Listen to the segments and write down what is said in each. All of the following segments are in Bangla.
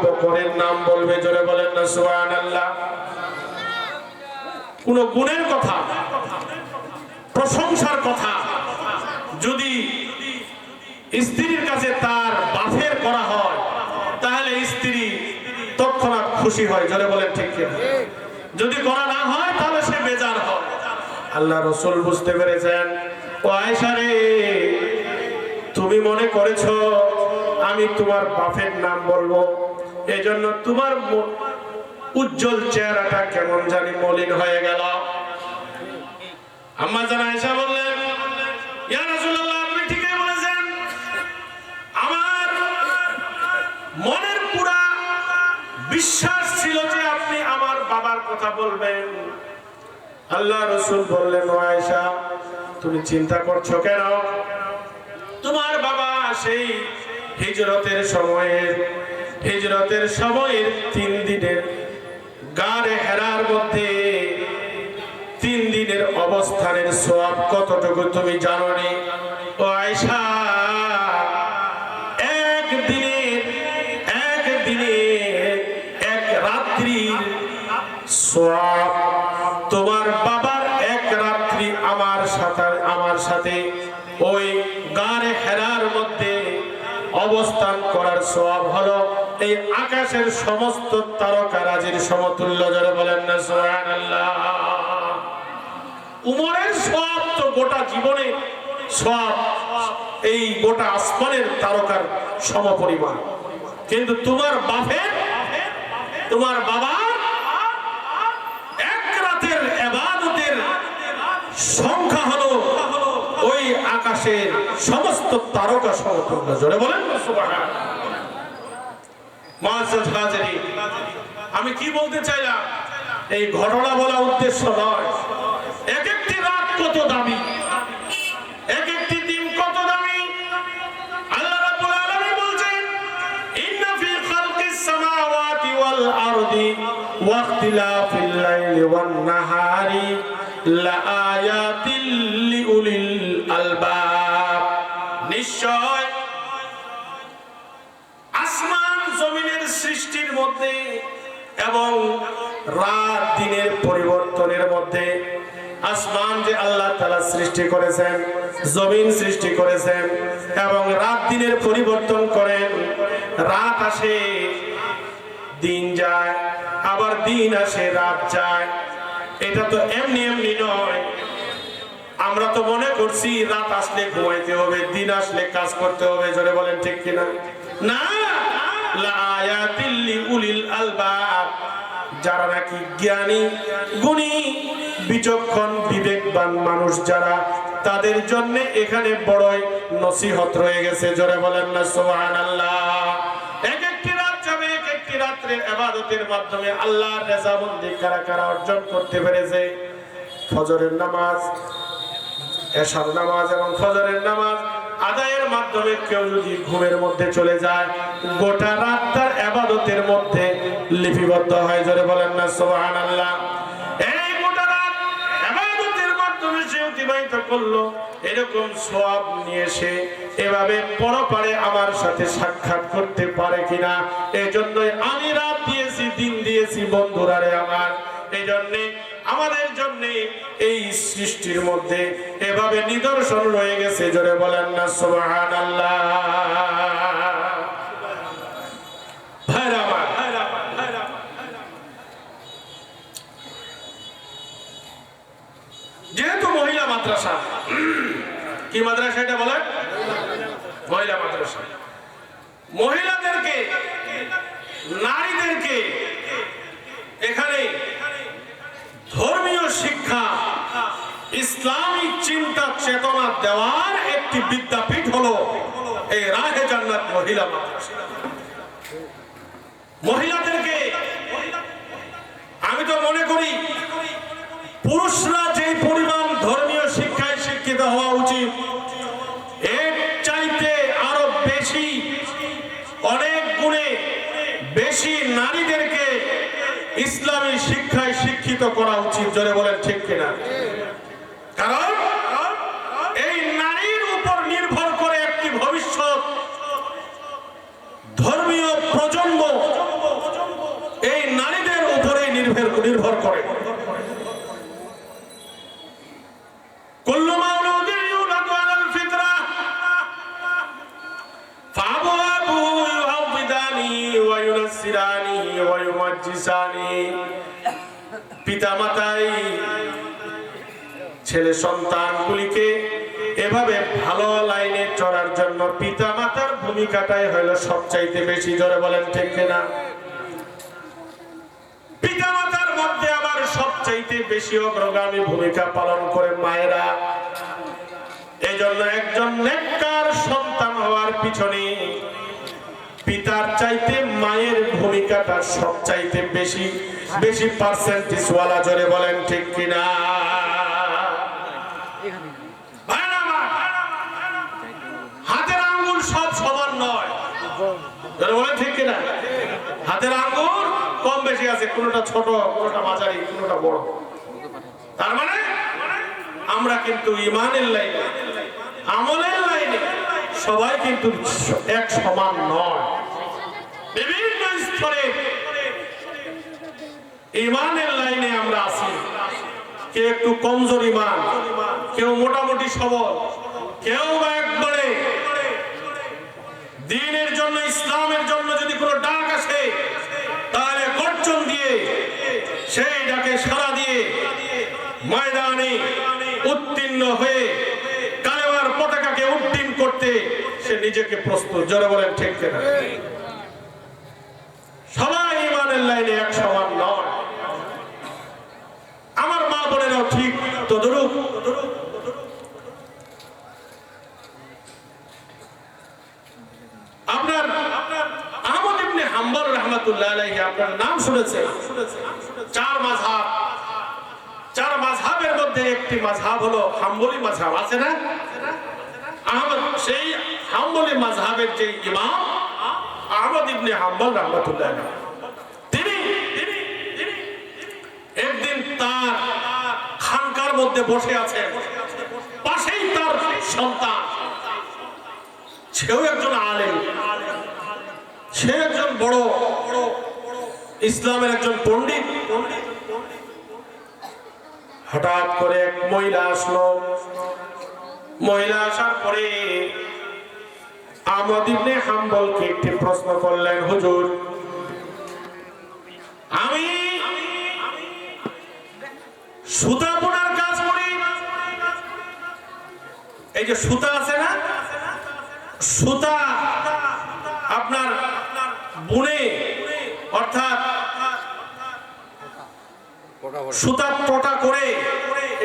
বকরের নাম বলবে, জোরে বলেন না সুবহানাল্লাহ। কোন গুণের কথা, প্রশংসার কথা যদি স্ত্রীর কাছে তার বাফের করা হয়, তাহলে স্ত্রী তৎক্ষণাৎ খুশি হয়, জোরে বলেন ঠিক কিনা? যদি করা না হয় তাহলে সে বেজার হয়। আল্লাহ রাসূল বুঝতে পেরেছেন, ও আয়েশা রে, তুমি মনে করেছো আমি তোমার বাপের নাম বলবো, এজন্য তোমার উজ্জ্বল চেহারাটা কেমন জানি মলিন হয়ে গেল। আম্মা জান আয়েশা বললেন, ইয়া রাসূলুল্লাহ, আপনি ঠিকই বলেছেন, আমার মনের পুরা বিশ্বাস ছিল যে আপনি আমার বাবার কথা বলবেন। আল্লাহ রাসূল বললেন, ও আয়েশা, তুমি চিন্তা করছো কেন? তোমার বাবা সেই হিজরতের সময়ের 3 দিনের গারে হেরার মধ্যে 3 দিনের অবস্থানের সওয়াব কতটুকু তুমি জানো নি? ও আয়েশা, এক এক রাত্রির সওয়াব তোমার বাবার এক রাত্রি আমার সাথে ওই গারে হেরার মধ্যে অবস্থান করার সওয়াব হলো এই আকাশের সমস্ত তারকারাজির সমতুল্য, যারা বলেন না সুবহানাল্লাহ। উমরের সওয়াব তো গোটা জীবনে সওয়াব এই গোটা আসমানের তারকার সমপরিমাণ, কিন্তু তোমার বাবা এক রাতের ইবাদতের সংখ্যা হলো ওই আকাশের সমস্ত তারকা সমতুল্য, জোরে বলেন না সুবহানাল্লাহ। মুআজ্জাজ হাজিরিন, আমি কি বলতে চাইলাম, এই ঘটনা বলা উদ্দেশ্য নয়। এক একটি রাত কত দামি, এক একটি দিন কত দামি। আল্লাহ রাব্বুল আলামিন বলছেন, ইন্না ফি খালকিস সামাওয়াতি ওয়াল আরদি ওয়া ইখতিলাফিল লাইলি ওয়ান নাহারি লাআয়াতিল লিউলিল আলবাব। নিশ্চয় আসমান জমিনের সৃষ্টির মধ্যে এবং রাত দিনের পরিবর্তনের মধ্যে, আসমান যে আল্লাহ তাআলা সৃষ্টি করেছেন, জমিন সৃষ্টি করেছেন এবং রাত দিনের পরিবর্তন করেন। রাত আসে দিন যায়, আবার দিন আসে রাত যায়। এটা তো এমনি নয়। আমরা তো মনে করছি রাত আসলে ঘুমাইতে হবে, দিন আসলে কাজ করতে হবে, জোরে বলেন ঠিক কিনা? না, লাআয়াতিল লিউলিল আলবাব, যারা নাকি জ্ঞানী, গুণী, বিচক্ষণ, বিবেকবান মানুষ যারা, তাদের জন্য এখানে বড়ই নসিহত রয়ে গেছে, জোরে বলেন না সুবহানাল্লাহ। এক একটি রাত যাবে, এক একটি রাত্রের ইবাদতের মাধ্যমে আল্লাহর রেজামন্দি কারা অর্জন করতে পেরেছে। ফজরের নামাজ, এশার নামাজ এবং ফজরের নামাজ আদায়ের মাধ্যমে কেউ যদি ঘুমের মধ্যে চলে যায়, গোটা রাত তার ইবাদতের মধ্যে লিপিবদ্ধ হয়, জোরে বলেন না সুবহানাল্লাহ। এই গোটা রাত ইবাদতের মাধ্যমে সে অতিবাহিত করলো, এরকম সওয়াব নিয়ে সে এভাবে পরপারে আমার সাথে সাক্ষাৎ করতে পারে কিনা। এজন্যই আমি রাত দিয়েছি, দিন দিয়েছি বন্ধুরা রে আমার। এই জন্যে আমাদের জন্য এই সৃষ্টির মধ্যে এভাবে নিদর্শন রয়ে গেছে, জোরে বলেন না সুবহানাল্লাহ। ভাইরা আমার, যেহেতু মহিলা মাদ্রাসা, কি মাদ্রাসা এটা বলেন? মহিলা মাদ্রাসা। মহিলাদেরকে, নারীদেরকে এখানে ধর্মীয় শিক্ষা, ইসলামিক চিন্তা চেতনা দেওয়ার একটি বিদ্যাপীঠ হলো এই রাহে জান্নাত মহিলা মাদ্রাসা। মহিলাদেরকে আমি তো মনে করি পুরুষরা যে পরিমাণ ধর্মীয় শিক্ষায় শিক্ষিত হওয়া উচিত, এর চাইতে আরো বেশি, অনেক গুণে বেশি নারীদেরকে ইসলামী শিক্ষায় শিক্ষিত করা উচিত, জোরে বলেন ঠিক কিনা? কারণ এই নারীর উপর নির্ভর করে একটি ভবিষ্যৎ ধর্মীয় প্রজন্ম নির্ভর করে। কুল্লু মাউলুদিন ইউলাদু আলাল ফিতরা ফাআবুহু ইউহাওবিদানিহি ওয়া ইউনাসসিরানিহি ওয়া ইউমাজ্জিসানিহি। পিতামাতাই ছেলে সন্তানগুলিকে এভাবে ভালো লাইনে চড়ার জন্য পিতামাতার ভূমিকাটাই হলো সবচাইতে বেশি। জোরে বলেন ঠিক কিনা? পিতামাতার মধ্যে আবার সবচাইতে বেশি অগ্রগামী ভূমিকা পালন করে মায়েরা। এজন্য একজন নেককার সন্তান হওয়ার পিছনে পিতার চাইতে মায়ের ভূমিকাটা সবচাইতে বেশি বেশি পার্সেন্টেজ ওয়ালা। জোরে বলেন ঠিক কিনা? হাতের আঙ্গুল সব সমান নয়। জোরে বলেন ঠিক কিনা? হাতের আঙ্গুল কম বেশি আছে, কোনটা ছোট, কোনটা মাঝারি, কোনটা বড়। তার মানে আমরা কিন্তু ঈমানের লাইনে, আমলের লাইনে সবাই কিন্তু এক সমান নয়। বিভিন্ন স্তরে ঈমানের লাইনে আমরা আছি। কেউ একটু কমজোর ঈমান, কেউ মোটামুটি সবল, কেউ বা একবারে দ্বীনের জন্য, ইসলামের জন্য যদি কোনো ডাক আসে তাহলে গর্জন দিয়ে সেই ডাকে সাড়া দিয়ে ময়দানে উত্তীর্ণ হয়ে কালেমার পতাকাকে উড্ডীন করতে সে নিজেকে প্রস্তুত। জোরে বলেন ঠিক কিনা? সবাই ঈমানের লাইনে এক সমান নয়। আমার মা বোনেরাও ঠিক তদরূপ। আপনার আহমদ ইবনে হাম্বল রাহমাতুল্লাহ আলাইহি আপনার নাম শুনেছেন। চার মাযহাব, চার মাযহাবের মধ্যে একটি মাযহাব হলো হাম্বলি মাযহাব, আছে না? আহমদ, সেই হাম্বলি মাযহাবের যে ইমাম আহমদ ইবনে হাম্বল রাহমাতুল্লাহ আলাইহি, তিনি একদিন তার খানকার মধ্যে বসে আছেন, পাশেই তার সন্তান, সেও একজন আলেম, সে একজন বড় ইসলামের একজন পণ্ডিত। হঠাৎ করে এক মহিলা আসলো। মহিলা আসার পরে আহমদ ইবনে হাম্বলকে একটি প্রশ্ন করলেন, হুজুর, আমি সুতা বোনার কাজ করি। এই যে সুতা আছে না, সুতা আপনার বুনে, অর্থাৎ সুতা টোটা করে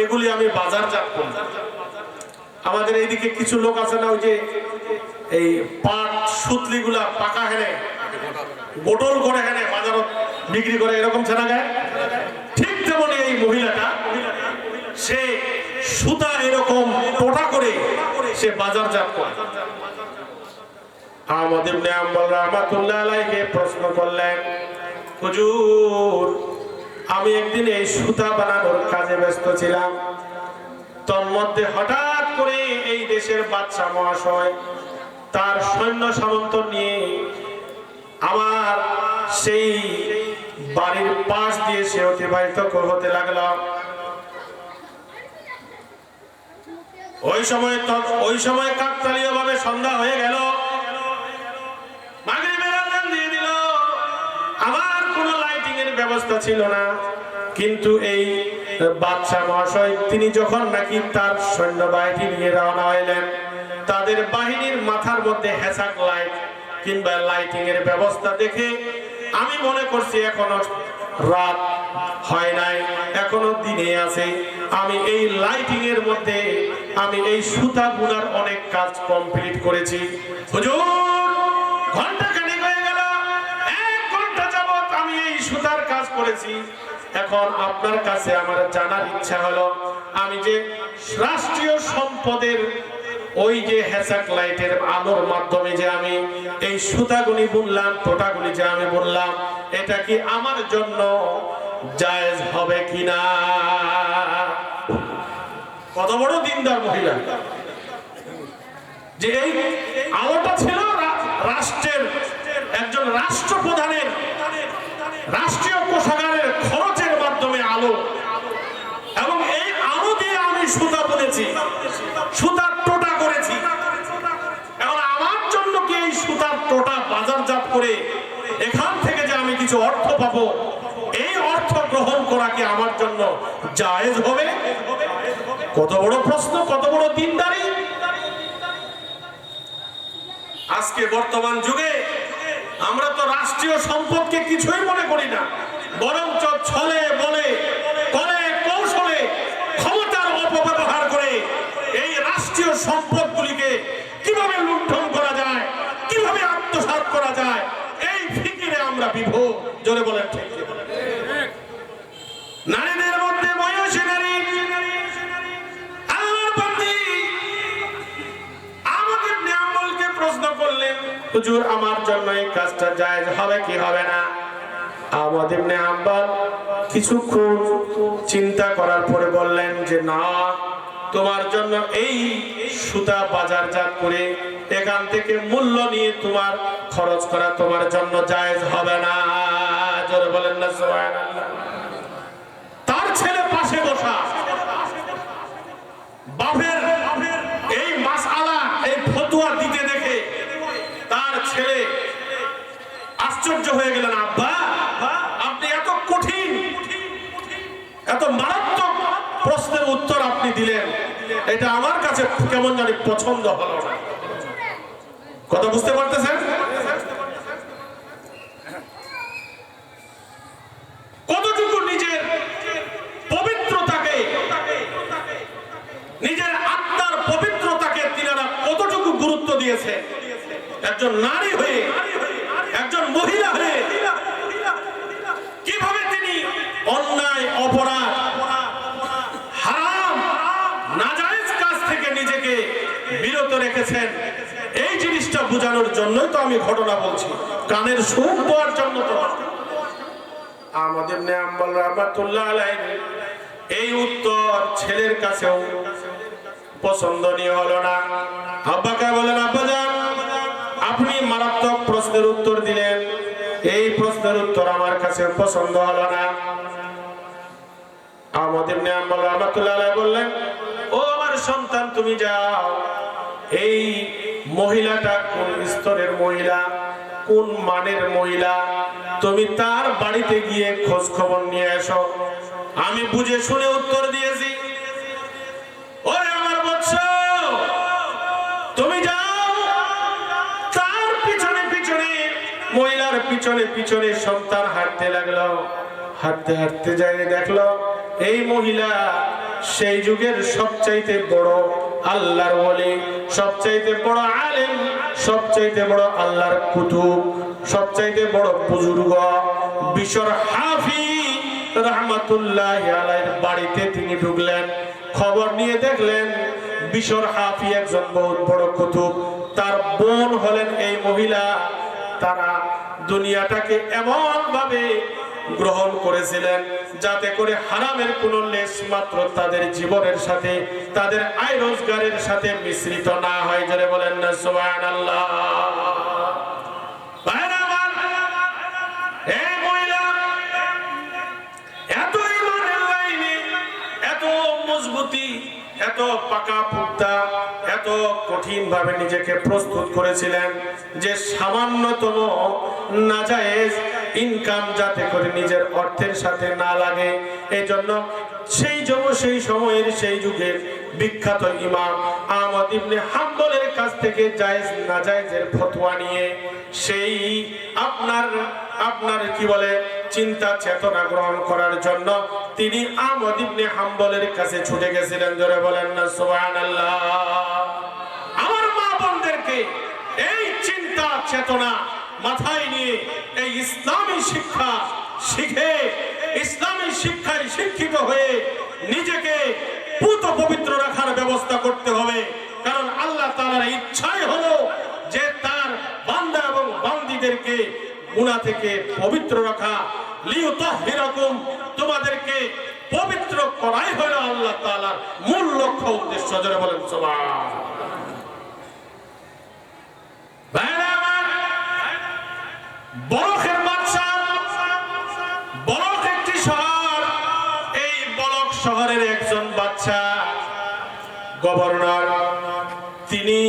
এগুলি আমি বাজারজাত করি। আমাদের এইদিকে কিছু লোক আছে না, ওই যে এই পাট সুতলিগুলা পাকা হেনে বোতল করে হেনে বাজারত বিক্রি করে, এরকম ছেনা গায়। ঠিক তেমনি এই মহিলাটা, সে সুতা এরকম টোটা করে সে বাজারজাত করে। আহমদ ইবনে হাম্বল রাহমাতুল্লাহ আলাইহি প্রশ্ন করলেন, হুজুর, আমি একদিন এই সুতা বানানোর কাজে ব্যস্ত ছিলাম, তন্মধ্যে হঠাৎ করে এই দেশের বাদশা মহাশয় তার সৈন্য সামন্ত নিয়ে আমার সেই বাড়ির পাশ দিয়ে সে অতিবাহিত হতে লাগলো। ওই সময় কাকতালীয় ভাবে সন্ধ্যা হয়ে গেল, মাগরিবের আযান দিয়ে দিল। আমার কোনো লাইটিং এর ব্যবস্থা ছিল না, কিন্তু এই বাদশা মহাশয় তিনি যখন নাকি তার সৈন্যবাহিনী নিয়ে রওনা হইলেন, তাদের বাহিনীর মাথার মধ্যে হেসাক লাইট কিংবা লাইটিং এর ব্যবস্থা দেখে আমি মনে করছি এখনো রাত হয় নাই, এখনো দিনে আছে। আমি এই লাইটিং এর মধ্যে আমি এই সুতা বুনার অনেক কাজ কমপ্লিট করেছি। হুজুর, ঘন্টা খানিক হয়ে গেল, 1 ঘন্টা যাবত আমি এই সুতার কাজ করেছি। এখন আপনার কাছে আমার জানার ইচ্ছা হলো, আমি যে রাষ্ট্রীয় সম্পদের ওই যে হেসাক লাইটের আলোর মাধ্যমে যে আমি এই সুতাগুলি বুনলাম, টোটাগুলি যে আমি বুনলাম, এটা কি আমার জন্য জায়েজ হবে কিনা? কত বড় দিনদার মহিলা, যে এই আলোটা ছিল রাষ্ট্রের একজন রাষ্ট্রপ্রধানের রাষ্ট্রীয় কোষাগারের খরচের মাধ্যমে কিছু অর্থ পাবো, এই অর্থ গ্রহণ করা কি আমার জন্য জায়েজ হবে? কত বড় প্রশ্ন, কত বড় দিনদারি। আজকে বর্তমান যুগে আমরা তো রাষ্ট্রীয় সম্পদকে কিছুই মনে করি না, বরঞ্চ ছলে বলে কলে কৌশলে ক্ষমতার অপব্যবহার করে এই রাষ্ট্রীয় সম্পদগুলিকে কিভাবে লুণ্ঠন করা যায়, কিভাবে আত্মসাৎ করা যায়, এই ফিকিরে আমরা বিভোর। জোরে বলেন ঠিক? নারীদের মধ্যে বয়সী নারী আল্লাহর বান্দী আমাকে ইবনে আম্বলকে প্রশ্ন করলেন, হুজুর আমার জন্য এই কাজটা জায়েজ হবে কি হবে না? আমাদের ইবনে আম্বল কিছুক্ষণ চিন্তা করার পরে বললেন যে না, তোমার জন্য এই সুতা বাজারজাত করে এখান থেকে মূল্য নিয়ে তোমার খরচ করা তোমার জন্য জায়েজ হবে না। জোরে বলেন না সুবহানাল্লাহ। তার ছেলে পাশে বসা, বাপের এই মাসআলা এই ফতোয়া দিতে দেখে তার ছেলে আশ্চর্য হয়ে গেলেন, আব্বা আপনি এত কঠিন এত মারাত্মক প্রশ্নের উত্তর আপনি দিলেন, এটা আমার কাছে কেমন জানি পছন্দ হলো না। কথা বুঝতে পারতেছেন? কতটুকু নিজের পবিত্রতাকে, নিজের আত্মার পবিত্রতাকে তিনারা কতটুকু গুরুত্ব দিয়েছে। একজন নারী হয়ে, একজন মহিলা হয়ে কিভাবে তিনি অন্যায়, অপরাধ, হারাম, নাজায়েজ কাজ থেকে নিজেকে বিরত রেখেছেন, এই জিনিসটা বোঝানোর জন্যই তো আমি ঘটনা বলছি, কানের সুখ দেওয়ার জন্য তো। আমাদের ইবনে আম্বল রাহমাতুল্লাহ আলাইহি এই উত্তর ছেলের কাছেও পছন্দনীয় হলো না। আব্বাকে বলেন, আব্বাজান আপনি মারাত্মক প্রশ্নের উত্তর দিলেন, এই প্রশ্নের উত্তর আমার কাছে পছন্দ হলো না। আমাদের ইবনে আম্বল রাহমাতুল্লাহ আলাইহি বললেন, ও আমার সন্তান তুমি যাও, এই মহিলাটা কোন স্তরের মহিলা, কোন মানের মহিলা, তুমি তার বাড়িতে গিয়ে খোঁজ খবর নিয়ে এসো। আমি বুঝে শুনে উত্তর দিয়েছি, ওরে আমার বৎস তুমি যাও, তার পিছনে পিছনে মহিলার পিছনে পিছনে সন্তান হাঁটতে লাগলো। হাঁটতে হাঁটতে যাই দেখলো এই মহিলা সেই যুগের সবচাইতে বড় আল্লাহর ওলি, সবচাইতে বড় আলেম, সবচাইতে বড় আল্লাহর কুতুব, সবচাইতে বড় বুজুর্গ বিশর হাফি রাহমাতুল্লাহি আলাইহির বাড়িতে তিনি ঢুকলেন। খবর নিয়ে দেখলেন বিশর হাফি একজন বহুত বড় কুতুব, তার বোন হলেন এই মহিলা। তারা দুনিয়াটাকে এমন ভাবে গ্রহণ করেছিলেন যাতে করে হারামের কোন লেশ মাত্র তাদের জীবনের সাথে, তাদের আয় রোজগারের সাথে মিশ্রিত না হয়। জোরে বলেন না সুবহানাল্লাহ। এই মহিলা এত ঈমানের লাইনে, এত মজবুতি, এত পাকা পুক্তা, এত কঠিন ভাবে নিজেকে প্রস্তুত করেছিলেন যে সামান্যতম নাজায়েজ ইনকাম যাতে করে নিজের অর্থের সাথে না লাগে। এই জন্য সেই সময়ের সেই যুগের বিখ্যাত ইমাম আহমদ ইবনে হাম্বলের কাছ থেকে জায়েজ নাজায়েজের ফতোয়া নিয়ে সেই আপনার কি বলে চিন্তা চেতনা গ্রহণ করার জন্য তিনি আহমদ ইবনে হাম্বলের কাছে ছুটে গেছিলেন। জোরে বলেন না সুবহানাল্লাহ। আমার মা বোনদেরকে এই চিন্তা চেতনা মাথায় নিয়ে এই ইসলামী শিক্ষা শিখে, ইসলামী শিক্ষায় শিক্ষিত হয়ে নিজেকে পুত পবিত্র রাখার ব্যবস্থা করতে হবে। কারণ আল্লাহ তাআলার ইচ্ছাই হলো যে তার বান্দা এবং বান্দীদেরকে গুনাহ থেকে পবিত্র রাখা। লিউতাহহিরাকুম, তোমাদেরকে পবিত্র করাই হলো আল্লাহ তাআলার মূল লক্ষ্য উদ্দেশ্য। জোরে বলেন সুবহানাল্লাহ। বলখের বাদশা, বলখ একটি শহর, এই বলখ শহরের একজন বাদশা গভর্নর, তিনি